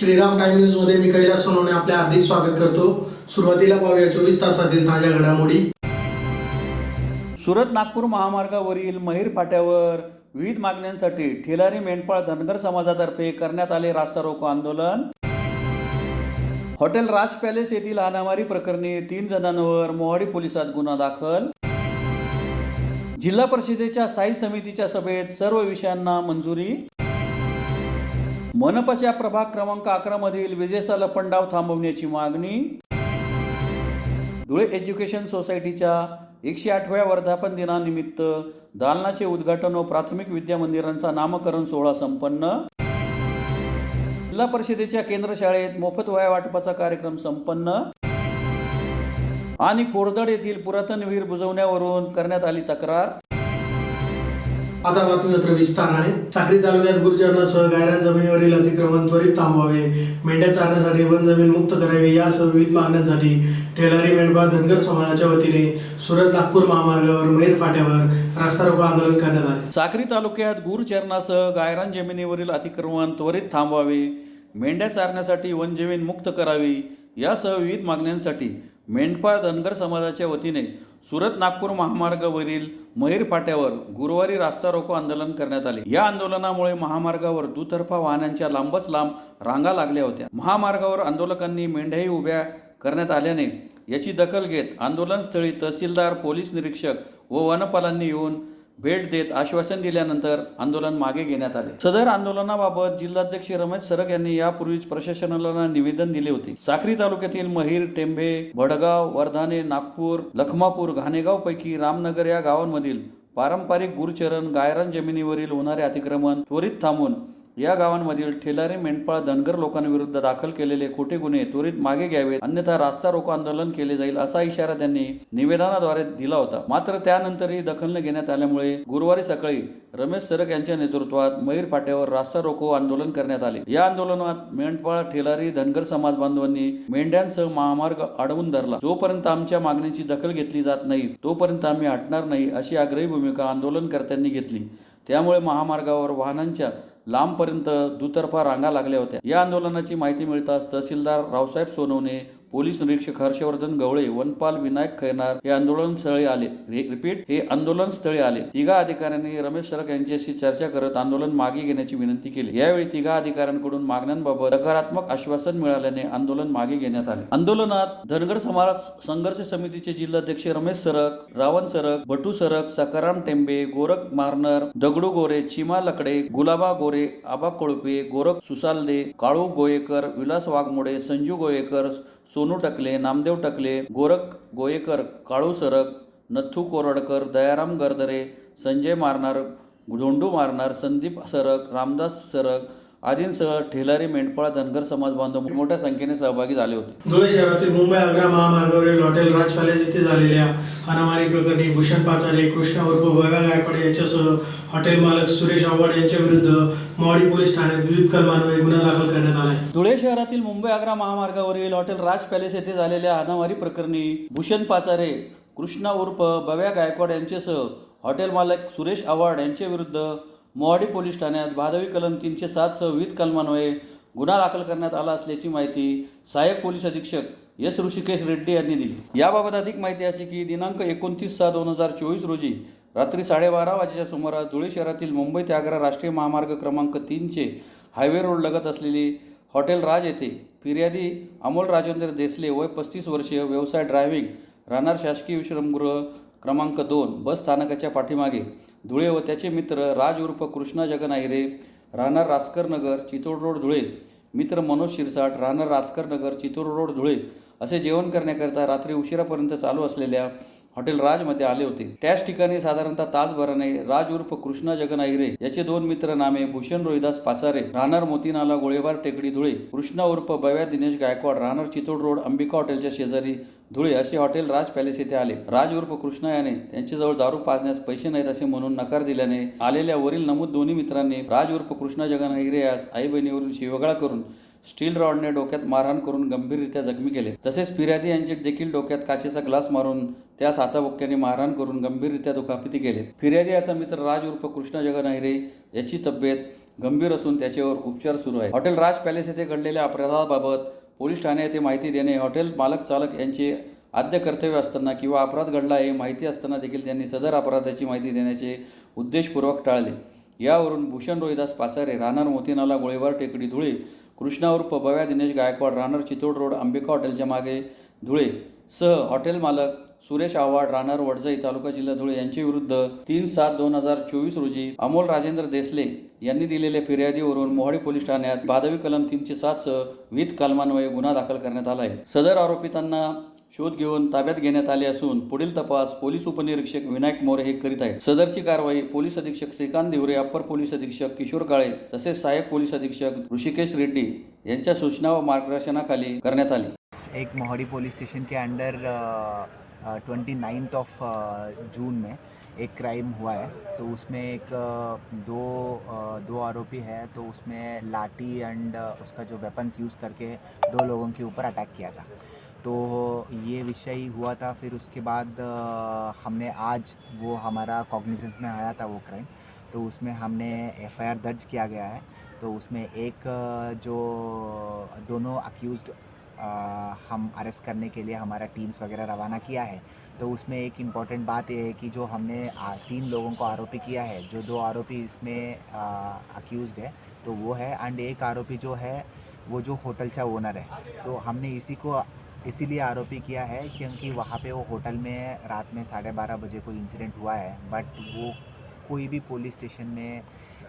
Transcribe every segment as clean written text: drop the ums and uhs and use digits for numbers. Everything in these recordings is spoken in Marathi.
श्रीराम टाइम न्यूज मध्ये मी कैलास सोनवणे आपले हार्दिक स्वागत करतो। सुरुवातीला पाहूया 24 तासातील ताज्या घडामोडी। सुरत नागपूर महामार्गावरील महिर फाट्यावर विविध मागण्यांसाठी ठेलारी मेंढपाळ धनगर समाजातर्फे करण्यात आले रास्ता रोको आंदोलन। हॉटेल राज पॅलेस येथील हाणामारी प्रकरणी 3 जणांवर मोहाडी पोलिसात गुन्हा दाखल। जिल्हा परिषदेच्या स्थायी समितीच्या सभेत सर्व विषयांना मंजुरी। मनपाच्या प्रभाग क्रमांक 11 मधील विजेचा लपंडाव थांबवण्याची मागणी। धुळे एज्युकेशन सोसायटीच्या 108व्या वर्धापन दिनानिमित्त दालनाचे उद्घाटन व प्राथमिक विद्या मंदिरांचा नामकरण सोहळा संपन्न। जिल्हा परिषदेच्या केंद्र शाळेत मोफत वह्या वाटपाचा कार्यक्रम संपन्न। आणि कोरदड येथील पुरातन विहीर बुजवण्यावरून करण्यात आली तक्रार। आता बातमीपत्र विस्ताराने। साक्री तालुक्यात गुरचरणासह गायरान जमिनीवरील अतिक्रमण त्वरित थांबवावे, मेंढ्या चारण्यासाठी वन जमीन मुक्त करावी यासह विविध मागण्यांसाठी ठेलारी मेंढपाळ धनगर समाजाच्या वतीने सुरत नागपूर महामार्गावर महिर फाट्यावर रास्ता रोको आंदोलन करण्यात आले। साक्री तालुक्यात गुरचरणासह गायरान जमिनीवरील अतिक्रमण त्वरित थांबवावे, मेंढ्या चारण्यासाठी वन जमीन मुक्त करावी यासह विविध मागण्यांसाठी मेंढपाळ धनगर समाजाच्या वतीने सुरत नागपूर महामार्गावरील महिर फाट्यावर गुरुवारी रास्ता रोको आंदोलन करण्यात आले। या आंदोलनामुळे महामार्गावर दुतर्फा वाहनांच्या लांबच लांब रांगा लागल्या होत्या। महामार्गावर आंदोलकांनी मेंढ्याही उभ्या करण्यात आल्याने याची दखल घेत आंदोलनस्थळी तहसीलदार, पोलीस निरीक्षक व वनपालांनी येऊन भेट देत आश्वासन दिल्यानंतर आंदोलन मागे घेण्यात आले। सदर आंदोलनाबाबत जिल्हाध्यक्ष रमेश सरक यांनी यापूर्वीच प्रशासनाला निवेदन दिले होते। साक्री तालुक्यातील महिर, टेंभे, भडगाव, वर्धाने, नागपूर, लखमापूर, घाणेगाव पैकी रामनगर या गावांमधील पारंपरिक गुरचरण गायरान जमिनीवरील होणारे अतिक्रमण त्वरित थांबवून या गावांमधील ठेलारी मेंढपाळ धनगर लोकांविरुद्ध दाखल केलेले खोटे गुन्हे त्वरित मागे घ्यावेत, अन्यथा रास्ता रोको आंदोलन केले जाईल असा इशारा त्यांनी निवेदनाद्वारे दिला होता। मात्र त्यानंतरही दखल न घेण्यात आल्यामुळे गुरुवारी सकाळी रमेश सरक यांच्या नेतृत्वात महिर फाट्यावर रास्ता रोको आंदोलन करण्यात आले। या आंदोलनात मेंढपाळ, ठेलारी, धनगर समाज बांधवांनी मेंढ्यांसह महामार्ग अडवून धरला। जोपर्यंत आमच्या मागणीची दखल घेतली जात नाही तोपर्यंत आम्ही हटणार नाही अशी आग्रही भूमिका आंदोलनकर्त्यांनी घेतली। त्यामुळे महामार्गावर वाहनांच्या लांबपर्यंत दुतर्फा रांगा लागल्या होत्या। या आंदोलनाची माहिती मिळताच तहसीलदार रावसाहेब सोनवणे, पोलीस निरीक्षक हर्षवर्धन गवळे, वनपाल विनायक खैरनार हे आंदोलनस्थळी आले। हे आंदोलनस्थळी आले। तिघा अधिकाऱ्यांनी रमेश सरक यांच्याशी चर्चा करत आंदोलन मागे घेण्याची विनंती केली। यावेळी तिघा अधिकाऱ्यांकडून मागण्यांबाबत सकारात्मक आश्वासन मिळाल्याने आंदोलन मागे घेण्यात आले। आंदोलनात धनगर समाज संघर्ष समितीचे जिल्हाध्यक्ष रमेश सरक, रावण सरक, भटू सरक, सकाराम टेंबे, गोरख मारनर, दगडू गोरे, चिमा लकडे, गुलाबा गोरे, आबा कोळपे, गोरख सुसालदे, काळू गोयेकर, विलास वाघमोडे, संजू गोयेकर, सोनू टकले, नामदेव टकले, गोरख गोयेकर, काळू सरक, नथू कोरडकर, दयाराम गरदरे, संजय मारनार, धोंडू मारनार, संदीप सरक, रामदास सरक आदींसह ठेलारी मेंढपाळ धनगर समाज बांधव मोठ्या संख्येने सहभागी झाले होते। धुळे शहरातील मुंबई आग्रा महामार्गावरील हॉटेल राज पॅलेस येथे झालेल्या हाणामारी प्रकरणी भूषण पाचारे, कृष्णा उर्फ बव्या गायकवाड यांच्यासह हॉटेल मालक सुरेश आव्हाड यांच्या विरुद्ध मोहाडी पोलीस ठाण्यात विविध कलमांवर गुन्हा दाखल करण्यात आला आहे। धुळे शहरातील मुंबई आग्रा महामार्गावरील हॉटेल राज पॅलेस येथे झालेल्या हाणामारी प्रकरणी भूषण पाचारे, कृष्णा उर्फ बव्या गायकवाड यांच्यासह हॉटेल मालक सुरेश आव्हाड यांच्या विरुद्ध मोहाडी पोलीस ठाण्यात भादवी कलम 307 सह विविध कलमान्वये गुन्हा दाखल करण्यात आला असल्याची माहिती सहाय्यक पोलीस अधीक्षक एस ऋषिकेश रेड्डी यांनी दिली। याबाबत अधिक माहिती अशी की दिनांक 29/6/2024 रोजी रात्री 12:30 वाजेच्या सुमारास धुळे शहरातील मुंबई ते आग्रा राष्ट्रीय महामार्ग क्रमांक 3 हायवे रोड लगत असलेली हॉटेल राज येथे फिर्यादी अमोल राजेंद्र देसले वय 35 वर्षीय, व्यवसाय ड्रायव्हिंग, राहणार शासकीय विश्रामगृह क्रमांक 2 बस स्थानकाच्या पाठीमागे धुळे व त्याचे मित्र राज उर्फ कृष्णा जगन आहिरे, राहणार रासकर नगर, चितोड रोड धुळे, मित्र मनोज शिरसाट, राहणार रासकर नगर, चितोड रोड धुळे असे जेवण करण्याकरिता रात्री उशिरापर्यंत चालू असलेल्या हॉटेल राजमध्ये आले होते। त्याच ठिकाणी साधारणतः तासभराने राज उर्फ कृष्णा जगन आहिरे याचे 2 मित्र नामे भूषण रोहिदास पाचारे, राहणार मोतीनाला गोळेबार टेकडी धुळे, कृष्णा उर्फ बव्या दिनेश गायकवाड, राहणार चितोड रोड अंबिका हॉटेलच्या शेजारी धुळे असे हॉटेल राज पॅलेस येथे आले। राज उर्फ कृष्णा याने त्यांच्याजवळ दारू पाजण्यास पैसे नाहीत असे म्हणून नकार दिल्याने आलेल्या वरील नमूद दोन्ही मित्रांनी राज उर्फ कृष्णा जगन आहिरे यास आई बहिणीवरून शिवगाळ करून स्टील रॉडने डोक्यात मारहाण करून गंभीररित्या जखमी केले। तसेच फिर्यादी यांचे देखील डोक्यात काचेचा ग्लास मारून त्यास हाताबुक्क्याने मारहाण करून गंभीररित्या दुखापती केले। फिर्यादी याचा मित्र राज उर्फ कृष्णा जगन आहिरे याची तब्येत गंभीर असून त्याच्यावर उपचार सुरू आहे. हॉटेल राज पॅलेस येथे घडलेल्या अपराधाबाबत पोलीस ठाणे येथे माहिती देणे, हॉटेल मालक चालक यांचे आद्य कर्तव्य असताना किंवा अपराध घडला हे माहिती असताना देखील त्यांनी सदर अपराधाची माहिती देण्याचे उद्देशपूर्वक टाळले. यावरून भूषण रोहिदास पाचारे राहणार मोतीनाला गोळीबार टेकडी धुळे, कृष्णा उर्फ भव्या दिनेश गायकवाड राहणार चितोड रोड अंबिका हॉटेलच्या मागे धुळे सह हॉटेल मालक सुरेश आव्हाड राहणार वडजाई तालुका जिल्हा धुळे यांच्या विरुद्ध 3/7/2024 रोजी अमोल राजेंद्र देसले यांनी दिलेल्या फिर्यादीवरून मोहाडी पोलीस ठाण्यात भादवी कलम 307 सह विविध कलमान्वये गुन्हा दाखल करण्यात आला आहे. सदर आरोपितांना शोध घेऊन ताब्यात घेण्यात आले असून पुढील तपास पोलीस उपनिरीक्षक विनायक मोरे हे करीत आहेत. सदरची कारवाई पोलीस अधीक्षक श्रीकांत दिवरे, अप्पर पोलीस अधीक्षक किशोर काळे तसेच सहाय्यक पोलीस अधीक्षक ऋषिकेश रेड्डी यांच्या सूचना व मार्गदर्शनाखाली करण्यात आली. एक मोहाड़ी पुलिस स्टेशन के अंडर 29 जून में एक क्राइम हुआ है, तो उसमें एक दो आरोपी है, तो उसमें लाठी एंड उसका जो वेपन्स यूज़ करके 2 लोगों के ऊपर अटैक किया था. तो ये विषय हुआ था. फिर उसके बाद हमने आज वो हमारा कॉग्निजेंस में आया था वो क्राइम, तो उसमें हमने FIR दर्ज किया गया है. तो उसमें एक जो दोनों अक्यूज़्ड हम अरेस्ट करने के लिए हमारा टीम्स वगैरह रवाना किया है. तो उसमें एक इम्पॉर्टेंट बात यह है कि जो हमने 3 लोगों को आरोपी किया है, जो 2 आरोपी इसमें अक्यूज़्ड है तो वो है, एंड एक आरोपी जो है वो जो होटल का ओनर है. तो हमने इसीलिए आरोपी किया है क्योंकि वहाँ पे वो होटल में रात में 12:30 बजे कोई इंसिडेंट हुआ है, बट वो कोई भी पुलिस स्टेशन में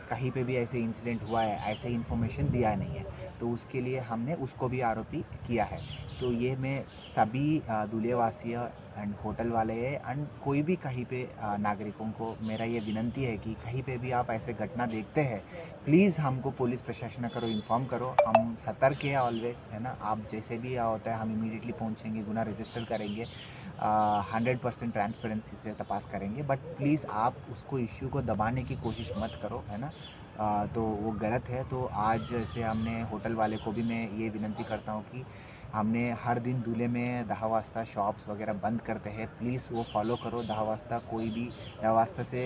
कहीं पे भी ऐसे इंसिडेंट हुआ है ऐसे इन्फॉर्मेशन दिया नहीं है. तो उसके लिए हमने उसको भी आरोपी किया है. तो ये मैं सभी दुलेवासी एंड होटल वाले एंड कोई भी कहीं पे नागरिकों को मेरा ये विनंती है कि कहीं पे भी आप ऐसे घटना देखते हैं, प्लीज़ हमको पुलिस प्रशासन करो इन्फॉर्म करो. हम सतर्क है ऑलवेज, है ना. आप जैसे भी होता है हम इमीडिएटली पहुंचेंगे, गुना रजिस्टर करेंगे, 100% ट्रांसपेरेंसी से तपास करेंगे. बट प्लीज़ आप उसको इश्यू को दबाने की कोशिश मत करो, है ना. तो वो गलत है. तो आज जैसे हमने होटल वाले को भी मैं ये विनंती करता हूँ कि हमने हर दिन दूल्हे में 10 वाजता शॉप्स वगैरह बंद करते हैं, प्लीज़ वो फॉलो करो. 10 वाजता से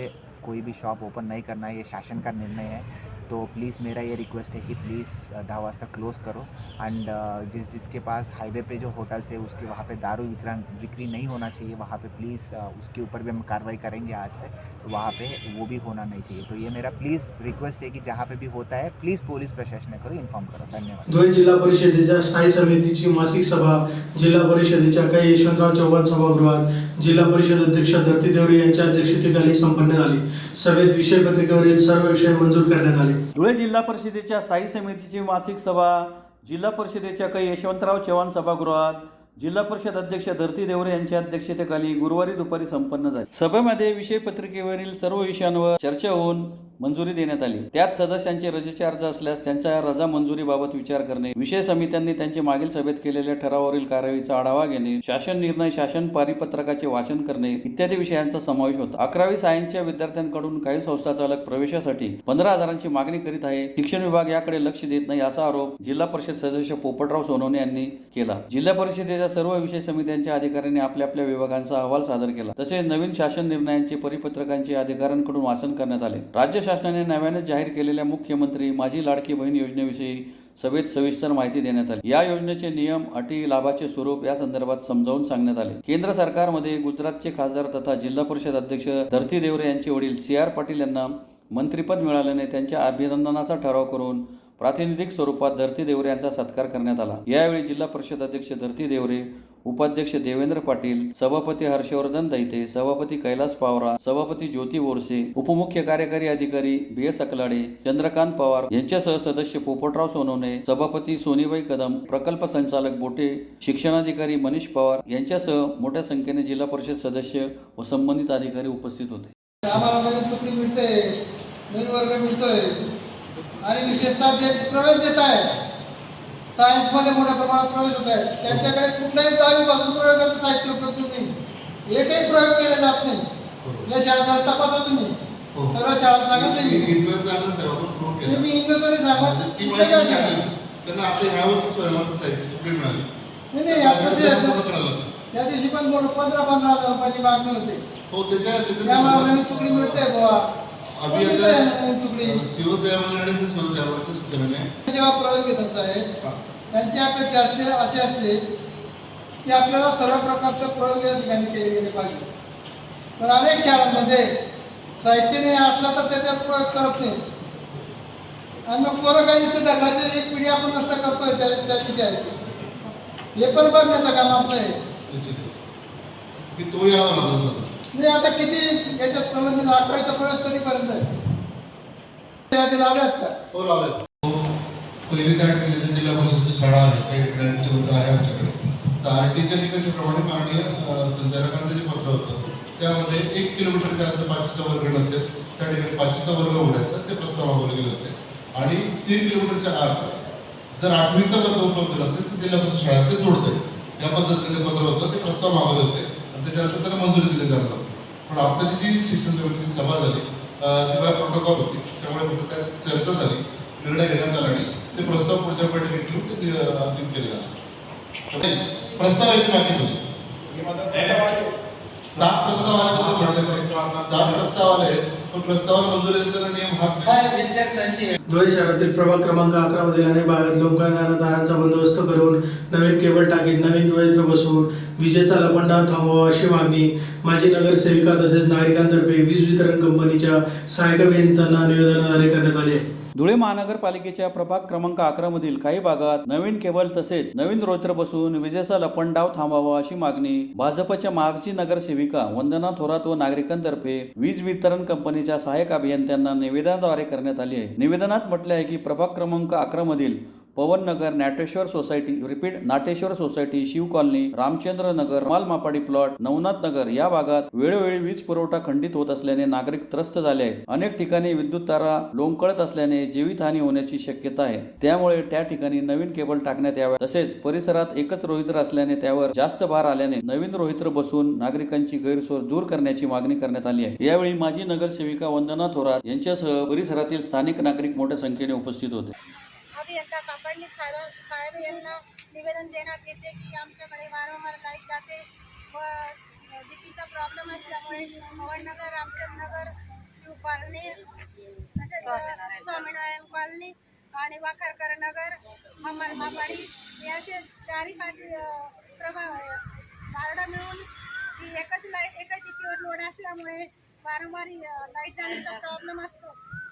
कोई भी शॉप ओपन नहीं करना है, ये शासन का निर्णय है. तो प्लीज़ मेरा ये रिक्वेस्ट है कि प्लीज़ 10 वाजता क्लोज़ करो. एंड जिसके पास हाईवे पे जो होटल्स है उसके वहाँ पे दारू बिक्री नहीं होना चाहिए. वहाँ पे प्लीज़ उसके ऊपर भी हम कार्रवाई करेंगे आज से. तो वहाँ पे वो भी होना नहीं चाहिए. तो ये मेरा प्लीज़ रिक्वेस्ट है कि जहाँ पे भी होता है प्लीज़ पोलीस प्रशासन करो इन्फॉर्म करो. धन्यवाद. धुळे जिल्हा परिषदेच्या स्थायी समितीची मासिक सभा जिल्हा परिषदेच्या काही यशवंतराव चव्हाण सभागृहात जिल्हा परिषद अध्यक्ष धरती देवरे यांच्या अध्यक्षतेखाली संपन्न झाली. सभेत विषय पत्रिकेवरील सर्व विषय मंजूर करण्यात आले. धुळे जिल्हा परिषदेच्या स्थायी समितीची मासिक सभा जिल्हा परिषदेच्या काही यशवंतराव चव्हाण सभागृहात जिल्हा परिषद अध्यक्ष धरती देवरे यांच्या अध्यक्षतेखाली गुरुवारी दुपारी संपन्न झाली. सभेमध्ये विषय पत्रिकेवरील सर्व विषयांवर चर्चा होऊन मंजुरी देण्यात आली. त्यात सदस्यांचे रजेचे अर्ज असल्यास त्यांच्या रजा मंजुरीबाबत विचार करणे, विषय समित्यांनी त्यांचे मागील सभेत केलेल्या ठरावावरील कार्यवाहीचा आढावा घेणे, शासन निर्णय, शासन परिपत्रकाचे वाचन करणे इत्यादी विषयांचा समावेश होता. 11वी सायन्सच्या विद्यार्थ्यांकडून काही संस्था चालक प्रवेशासाठी 15,000ची मागणी करीत आहे. शिक्षण विभाग याकडे लक्ष देत नाही असा आरोप जिल्हा परिषद सदस्य पोपटराव सोनवणे यांनी केला. जिल्हा परिषदेच्या सर्व विषय समित्यांच्या अधिकाऱ्यांनी आपल्या आपल्या विभागांचा अहवाल सादर केला. तसेच नवीन शासन निर्णयांचे परिपत्रकांचे अधिकाऱ्यांकडून वाचन करण्यात आले. राज्य शासनाने नव्याने जाहीर केलेल्या मुख्यमंत्री माझी लाडकी बहीण योजनेविषयी सभेत सविस्तर माहिती देण्यात आली. या योजनेचे नियम, अटी, लाभाचे स्वरूप या संदर्भात समजावून सांगण्यात आले. केंद्र सरकारमध्ये गुजरातचे खासदार तथा जिल्हा परिषद अध्यक्ष धरती देवरे यांचे वडील CR पाटील यांना मंत्रिपद मिळाल्याने त्यांच्या अभिनंदनाचा ठराव करून प्रातिनिधिक स्वरूपात धरती देवरे यांचा सत्कार करण्यात आला. यावेळी जिल्हा परिषद अध्यक्ष धरती देवरे, उपाध्यक्ष देवेंद्र पाटील, सभापती हर्षवर्धन दैते, सभापती कैलास पावरा, सभापती ज्योती बोरसे, उपमुख्य कार्यकारी अधिकारी BS अकलाडे, चंद्रकांत पवार यांच्यासह सदस्य पोपटराव सोनवणे, सभापती सोनीबाई कदम, प्रकल्प संचालक बोटे, शिक्षणाधिकारी मनीष पवार यांच्यासह मोठ्या संख्येने जिल्हा परिषद सदस्य व संबंधित अधिकारी उपस्थित होते. आम्हाला नवीन तुकडी मिळते, नवीन वर्ग मिळतोय आणि विशेषतः जे प्रवेश देत आहे सायन्समध्ये मोठ्या प्रमाणात प्रवेश होत आहे त्यांच्याकडे कुठल्याही 10वीपासून प्रयोगाचं साहित्य उपलब्ध नाही. एकही प्रयोग केले जात नाही. या शाळा तपासा तुम्ही, सर्व शाळा सांगत नाही. मी इंग्रजांनी सांगत त्या दिवशी पण 15,000 रुपयाची मागणी होते. त्यामुळे नवीन तुकडी मिळते गोवा अभी कोणती आहे आता नवीन तुकडी शिवसेना आणि शिवसेनावरती सुटल्याने जेव्हा प्रयोग घेतात साहेब, त्यांची अपेक्षा असते अशी असते की आपल्याला सर्व प्रकारचा प्रयोग या ठिकाणी केले गेले पाहिजे. पण अनेक शाळांमध्ये साहित्य नाही असला तर त्याच्यात प्रयोग करत नाही. आणि मग पोरं काही नुसतं ढकलायचं, एक पिढी आपण कसं करतोय त्या विषयाची, हे पण बघण्याचं काम आपलं आहे. निश्चितच की तो यावा लागला सर. नाही आता किती याच्यात प्रलंबित 11वीचा प्रवेश कधीपर्यंत आहे? ते लावल्यात का? तो लावला पहिली त्या ठिकाणी जिल्हा परिषदची शाळा आहे, काही ठिकाणची होतं आहे आमच्याकडे. तर आरटीच्या निकषाप्रमाणे माननीय संचालकांचं जे पत्र होतं त्यामध्ये 1 किलोमीटरच्या आजचा 5चा वर्ग नसेल त्या ठिकाणी 5चा वर्ग उघडायचा ते प्रस्ताव मागवले गेले होते. आणि 3 किलोमीटरच्या आत जर 8वीचा वर्ग उपलब्ध नसेल तर जिल्हा परिषद शाळा ते जोडते. या पद्धतीने ते पत्र होतं, ते प्रस्ताव मागवले होते आणि त्याच्यानंतर त्याला मंजुरी दिली जाणार होती. पण आत्ताची जी शिक्षण समितीची सभा झाली ती बाय प्रोटोकॉल होती, त्यामुळे फक्त त्यात चर्चा झाली, निर्णय घेण्यात आला आणि ते प्रस्ताव पुढच्या बैठकीत घेऊन ते अंतिम केले जाणार. प्रस्तावाची बाकी होती 7 प्रस्ताव आले, 7 प्रस्ताव आले, पण प्रस्तावाला मंजुरी देताना नियम हाच आहे. धुळे शहरातील प्रभाग क्रमांक 11 मधील अनेक भागात लोकांना तारांचा बंदोबस्त करून नवीन केबल टाकीत नवीन रोहित्र बसवून विजेचा लपंडाव थांबवावा अशी मागणी माजी नगरसेविका तसेच नागरिकांतर्फे वीज वितरण कंपनीच्या सहाय्यक अभियंत्यांना निवेदनाद्वारे करण्यात आले आहे. धुळे महानगरपालिकेच्या प्रभाग क्रमांक 11 मधील काही भागात नवीन केबल तसेच नवीन रोहित्र बसवून विजेचा लपंडाव थांबावा अशी मागणी भाजपच्या माजी नगरसेविका वंदना थोरात व नागरिकांतर्फे वीज वितरण कंपनीच्या सहाय्यक अभियंत्यांना निवेदनाद्वारे करण्यात आली आहे. निवेदनात म्हटले आहे की प्रभाग क्रमांक 11 मधील Pavan Nagar, Nateshwar society, Nateshwar society, Shiv colony, Ramchandra Nagar, Malmapadi plot, Navnath Nagar या भागात वेळोवेळी वीज पुरवठा खंडित होत असल्याने नागरिक त्रस्त झाले आहेत. अनेक ठिकाणी विद्युत तारा लोंबकळत असल्याने जीवितहानी होण्याची शक्यता आहे. त्यामुळे त्या ठिकाणी नवीन केबल टाकण्यात याव्या. तसेच परिसरात एकच रोहित्र असल्याने त्यावर जास्त भार आल्याने नवीन रोहित्र बसवून नागरिकांची गैरसोय दूर करण्याची मागणी करण्यात आली आहे. यावेळी माजी नगरसेविका वंदना थोरात यांच्यासह परिसरातील स्थानिक नागरिक मोठ्या संख्येने उपस्थित होते. अभियंता कापडणी साहेब यांना निवेदन देण्यात येते की आमच्याकडे वारंवार लाईट जाते व डीपीचा प्रॉब्लेम असल्यामुळे पवननगर, रामचंद्रनगर, शिव कॉलनी तसेच स्वामीनारायण कॉलनी आणि वाखारकर नगर, अमर मापाडी हे असे 4-5 वार्ड मिळून ही एकच डीपीवर लोड असल्यामुळे वारंवार लाईट जाण्याचा प्रॉब्लेम असतो.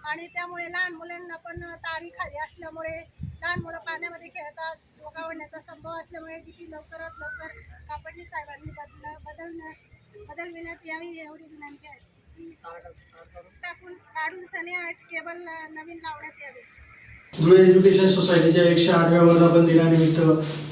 आणि त्यामुळे लहान मुलांना पण तारी खाली असल्यामुळे लहान मुलं पाण्यामध्ये खेळतात, डोकावण्याचा संभव असल्यामुळे डीपी लवकरात लवकर कापडणी साहेबांनी बदलविण्यात यावी एवढी विनंती आहे. काढून सने केबल नवीन लावण्यात यावे. धुळे एज्युकेशन सोसायटीच्या 108व्या वर्धापन दिनानिमित्त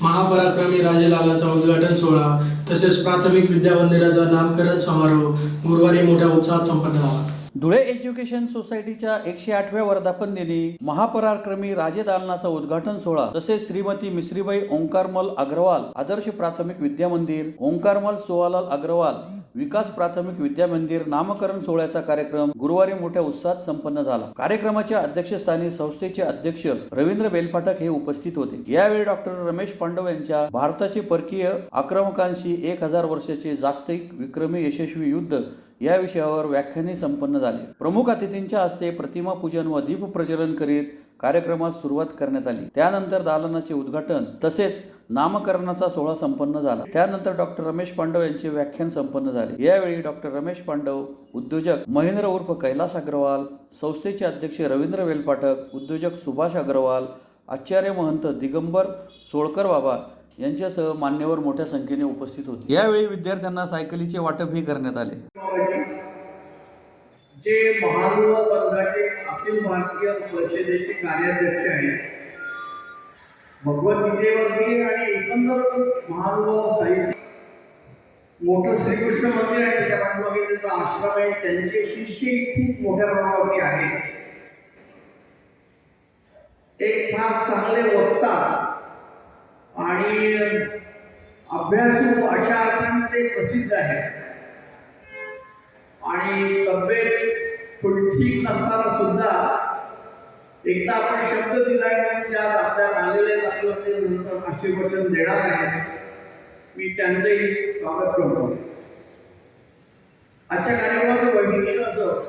महापराक्रमी राजेलालाचा उद्घाटन सोहळा तसेच प्राथमिक विद्या मंदिराचा नामकरण समारोह गुरुवारी मोठ्या उत्साहात संपन्न झाला. धुळे एज्युकेशन सोसायटीच्या 108व्या वर्धापन दिनी महापराक्रमी राजेदालनाचा उद्घाटन सोहळा तसेच श्रीमती मिश्रीबाई ओंकारमल अग्रवाल आदर्श प्राथमिक विद्या मंदिर, ओंकारमल सोहालाल अग्रवाल विकास प्राथमिक विद्या मंदिर नामकरण सोहळ्याचा कार्यक्रम गुरुवारी मोठ्या उत्साहात संपन्न झाला. कार्यक्रमाच्या अध्यक्षस्थानी संस्थेचे अध्यक्ष रवींद्र बेलफाटक हे उपस्थित होते. यावेळी डॉक्टर रमेश पांडव यांच्या भारताचे परकीय आक्रमकांशी 1000 वर्षाचे जागतिक विक्रमी यशस्वी युद्ध या विषयावर व्याख्याने संपन्न झाले. प्रमुख अतिथींच्या हस्ते प्रतिमा पूजन व दीप प्रज्वलन करीत कार्यक्रमास सुरुवात करण्यात आली. त्यानंतर दालनाचे उद्घाटन तसेच नामकरणाचा सोहळा संपन्न झाला. त्यानंतर डॉक्टर रमेश पांडव यांचे व्याख्यान संपन्न झाले. यावेळी डॉक्टर रमेश पांडव, उद्योजक महेंद्र उर्फ कैलास अग्रवाल, संस्थेचे अध्यक्ष रवींद्र बेलपाठक, उद्योजक सुभाष अग्रवाल, आचार्य महंत दिगंबर सोळकर बाबा यांच्यासह मान्यवर मोठ्या संख्येने उपस्थित होते. यावेळी विद्यार्थ्यांना सायकलीचे वाटपही करण्यात आले. जे महानुभाव वर्गाचे अखिल भारतीय परिषदेचे कार्याध्यक्ष आहेत, भगवद्गीतेवरती आणि एकंदरच महानुभाव साहित्य मोठं श्रीकृष्ण मंदिर आहे, त्याच्या पाठीमागे त्यांचा आश्रम आहे, त्यांचे शिष्य खूप मोठ्या प्रमाणावरती आहे. एक फार चांगले वक्ता आणि अभ्यासू अशा अर्थाने ते प्रसिद्ध आहे. आणि तब्येत थोडी ठीक नसताना सुद्धा एकदा आपण शब्द दिला की ज्या आपल्याला आलेले आपल्याला ते नंतर आशीर्वचन देणार आहे. मी त्यांचंही स्वागत करतो. आजच्या कार्यक्रमाचं वैशिष्ट्य असं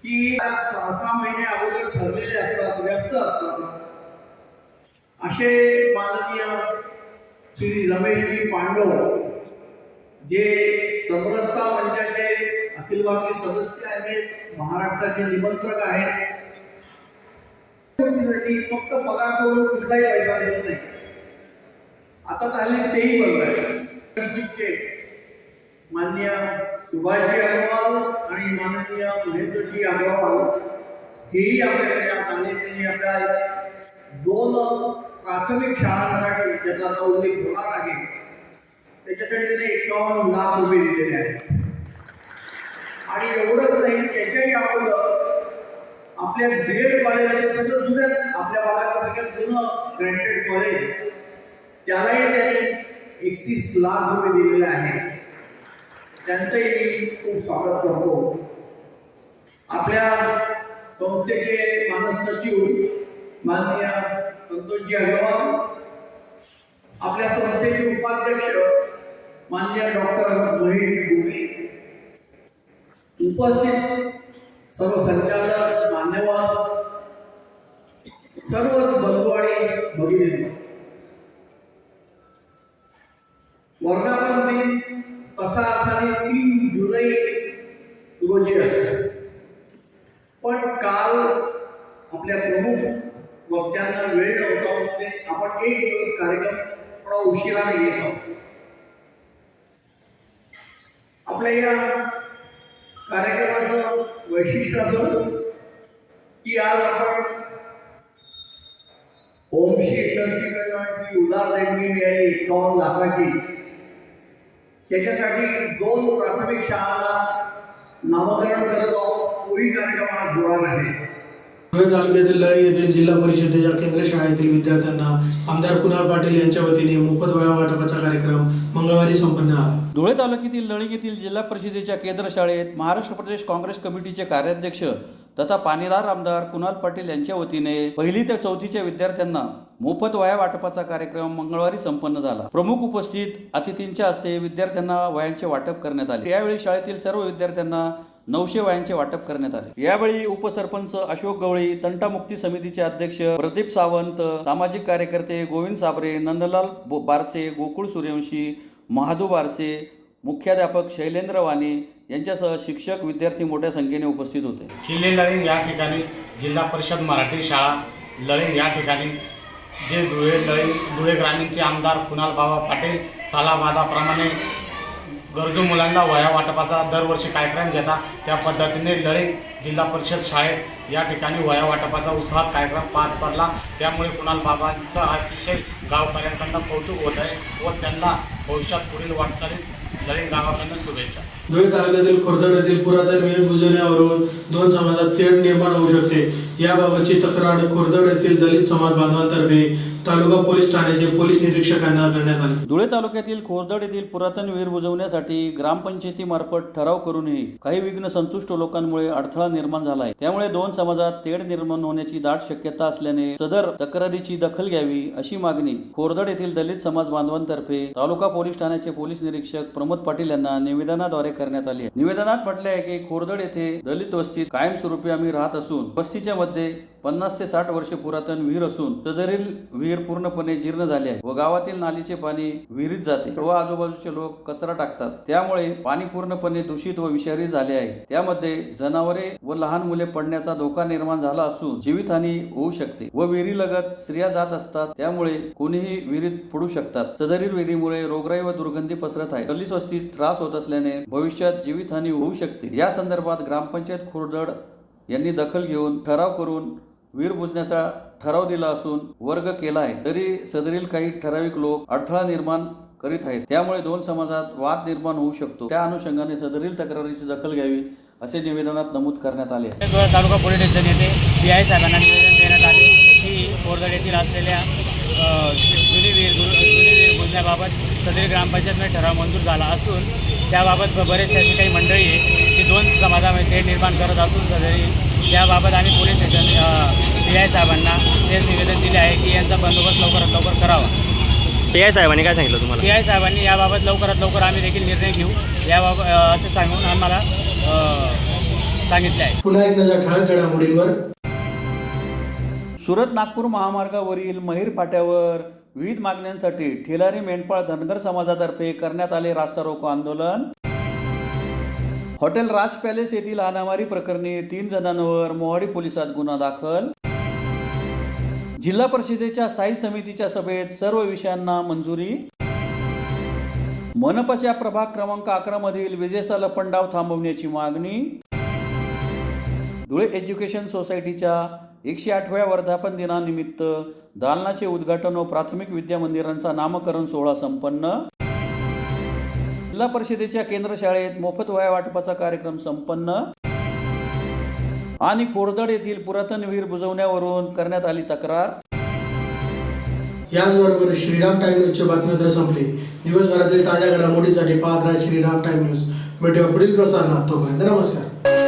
की 6 महिने अगोदर ठरलेले असतात, व्यस्त असतात, असे माननीय श्री रमेशजी पांडव जे समरसता मंचाचे अखिल भारतीय सदस्य आहेत, महाराष्ट्राचे निमंत्रक आहेत, फक्त पगार सोडून कुठलाही पैसा देत नाही. आता हल्ली तेही बंद आहे. माननीय सुभाषजी अग्रवाल आणि माननीय महेंद्रजी अग्रवाल हेही आपल्याकडे आले. त्यांनी आपल्या 2 प्राथमिक शाळांसाठी ज्याचा आता उल्लेख होणार आहे त्याच्यासाठी त्यांनी 51 लाख रुपये दिलेले आहेत. आणि एवढंच नाही, त्याच्याही अगोदर आपल्या बीएड कॉलेज सगळं जुन्या आपल्या भागात सगळ्यात जुनं ग्रँटेड कॉलेज त्यालाही त्यांनी 31 लाख रुपये दिलेले आहेत. त्यांचंही मी खूप स्वागत करतो. आपल्या संस्थेचे मानद सचिव माननीय संतोषजी अग्रवाल, आपल्या संस्थेचे उपाध्यक्ष माननीय डॉक्टर महेश गुगली, उपस्थित सर्व संचालक, मान्यवर, सर्वच बंधू आणि भगिनी, वर्धापन दिन तसा अर्थाने 3 जुलै रोजी असतो, पण काल आपल्या प्रमुख वक्त्यांना वेळ नव्हता होते. आपण 1 दिवस कार्यक्रम थोडा उशिराने घेत आहोत. आपल्या या कार्यक्रमाचं वैशिष्ट्य असं की आज आपण ओमशी इंडस्ट्रीकडनं उदार देणगी मिळाली 51 लाखाची. त्याच्यासाठी 2 प्राथमिक शाळांना नामकरण करत आहोत. पुढील कार्यक्रम आज होणार आहे. धुळे तालुक्यातील लळी येथील जिल्हा परिषदेच्या केंद्र शाळेतील विद्यार्थ्यांना आमदार कुणाल पाटील यांच्या वतीने मोफत वह्या वाटपाचा कार्यक्रम मंगळवारी संपन्न झाला. धुळे तालुक्यातील लळी येथील जिल्हा परिषदेच्या केंद्र शाळेत महाराष्ट्र प्रदेश काँग्रेस कमिटीचे कार्याध्यक्ष तथा पाणीदार आमदार कुणाल पाटील यांच्या वतीने 1ली ते 4थीच्या विद्यार्थ्यांना मोफत वह्या वाटपाचा कार्यक्रम मंगळवारी संपन्न झाला. प्रमुख उपस्थित अतिथींच्या हस्ते विद्यार्थ्यांना वह्यांचे वाटप करण्यात आले. यावेळी शाळेतील सर्व विद्यार्थ्यांना 900 वह्यांचे वाटप करण्यात आले. यावेळी उपसरपंच अशोक गवळी, तंटामुक्ती समितीचे अध्यक्ष प्रदीप सावंत, सामाजिक कार्यकर्ते गोविंद साबरे, नंदलाल बारसे, गोकुळ सूर्यवंशी, महादू बारसे, मुख्याध्यापक शैलेंद्र वाणी यांच्यासह शिक्षक, विद्यार्थी मोठ्या संख्येने उपस्थित होते. किल्ले लळींग या ठिकाणी जिल्हा परिषद मराठी शाळा लळींग या ठिकाणी जे धुळे ग्रामीणचे आमदार कुणाल बाबा पाटील सालाबादाप्रमाणे गरजू मुलांना वह्या वाटपाचा दरवर्षी कार्यक्रम घेतात, त्या पद्धतीने लळींग जिल्हा परिषद शाळेत या ठिकाणी वह्या वाटपाचा उत्साहात कार्यक्रम पार पडला. त्यामुळे कुणाल बाबांचं अतिशय गावकऱ्यांकडनं कौतुक होत आहे व त्यांना भविष्यात पुढील वाटचालीत लळींग गावाकडनं शुभेच्छा. धुळे तालुक्यातील खोर्दड येथील पुरातन विहीर बुजवण्यावरून 2 समाजात तेढ निर्माण होऊ शकते, याबाबतची तक्रार खोर्दड येथील दलित समाज बांधवांतर्फे तालुका पोलीस ठाण्याचे पोलीस निरीक्षकांना करण्यात आले. धुळे तालुक्यातील खोर्दड येथील पुरातन विहीर बुजवण्यासाठी ग्रामपंचायतीमार्फत ठराव करूनही काही विघ्न संतुष्ट लोकांमुळे अडथळा निर्माण झाला आहे. त्यामुळे 2 समाजात तेढ निर्माण होण्याची दाट शक्यता असल्याने सदर तक्रारीची दखल घ्यावी अशी मागणी खोर्दड येथील दलित समाज बांधवांतर्फे तालुका पोलीस ठाण्याचे पोलीस निरीक्षक प्रमोद पाटील यांना निवेदनाद्वारे करण्यात आली आहे. निवेदनात म्हटले आहे की खोर्दड येथे दलित वस्तीत कायमस्वरूपी आम्ही राहत असून वस्तीच्या मध्ये 50 ते 60 वर्षे पुरातन विहीर असून सदरील विहीर पूर्णपणे जीर्ण झाले आहे व गावातील नालीचे पाणी विहिरीत जाते व आजूबाजूचे लोक कचरा टाकतात. त्यामुळे पाणी पूर्णपणे दूषित व विषारी झाले आहे. त्यामध्ये जनावरे व लहान मुले पडण्याचा धोका निर्माण झाला असून जीवितहानी होऊ शकते व विहिरीलगत स्त्रिया जात असतात, त्यामुळे कोणीही विहिरीत पडू शकतात. सदरील विहिरीमुळे रोगराई व दुर्गंधी पसरत आहे. दलित वस्तीत त्रास होत असल्याने भविष्यात जीवितहानी होऊ शकते. या संदर्भात ग्रामपंचायत खोर्दड यांनी दखल घेऊन ठराव करून विहीर बुजण्याचा ठराव दिला असून वर्ग केला आहे. तरी सदरील काही ठराविक लोक अडथळा निर्माण करीत आहेत, त्यामुळे 2 समाजात वाद निर्माण होऊ शकतो. त्या अनुषंगाने सदरील तक्रारीची दखल घ्यावी असे निवेदनात नमूद करण्यात आले आहे. धुळे तालुका पोलीस स्टेशन येथे PI साहेबांना निवेदन देण्यात आले की खोर्दड येथील असलेल्या जुनी विहीर बुजण्याबाबत सदरील ग्रामपंचायतमध्ये ठराव मंजूर झाला असून त्याबाबत बरेचसे अशी काही मंडळी आहे की 2 समाजामध्ये तेढ निर्माण करत असून सदरील त्याबाबत आम्ही पोलीस स्टेशन PI साहेबांना तेच निवेदन दिले आहे की यांचा बंदोबस्त लवकरात लवकर करावा. PI साहेबांनी काय सांगितलं तुम्हाला? PI साहेबांनी याबाबत लवकरात लवकर आम्ही देखील निर्णय घेऊ याबाबत असे सांगून आम्हाला सांगितले आहे. पुन्हा एक नजर ठळक घडामोडींवर. सुरत नागपूर महामार्गावरील महिर फाट्यावर विविध मागण्यांसाठी ठेलारी मेंढपाळ धनगर समाजातर्फे करण्यात आले रास्ता रोको आंदोलन. हॉटेल राज पॅलेस येथील हाणामारी प्रकरणी 3 जणांवर मोहाडी पोलिसात गुन्हा दाखल. जिल्हा परिषदेच्या स्थायी समितीच्या सभेत सर्व विषयांना मंजुरी. मनपाच्या प्रभाग क्रमांक 11 मधील विजेचा लपंडाव थांबवण्याची मागणी. धुळे एज्युकेशन सोसायटीच्या 108व्या वर्धापन दिनानिमित्त दालनाचे उद्घाटन व प्राथमिक विद्या मंदिरांचा नामकरण सोहळा संपन्न. जिल्हा परिषदेच्या केंद्र शाळेत मोफत वह्या वाटपाचा कार्यक्रम संपन्न. आणि खोरदड येथील पुरातन विहीर बुजवण्यावरून करण्यात आली तक्रार. याचबरोबर श्रीराम टाइम न्यूजचे बातमीपत्र संपले. दिवसभरातील ताज्या घडामोडीसाठी पाहत राहा श्रीराम टाइम न्यूज. भेटूया पुढील प्रसारणात. तोपर्यंत नमस्कार.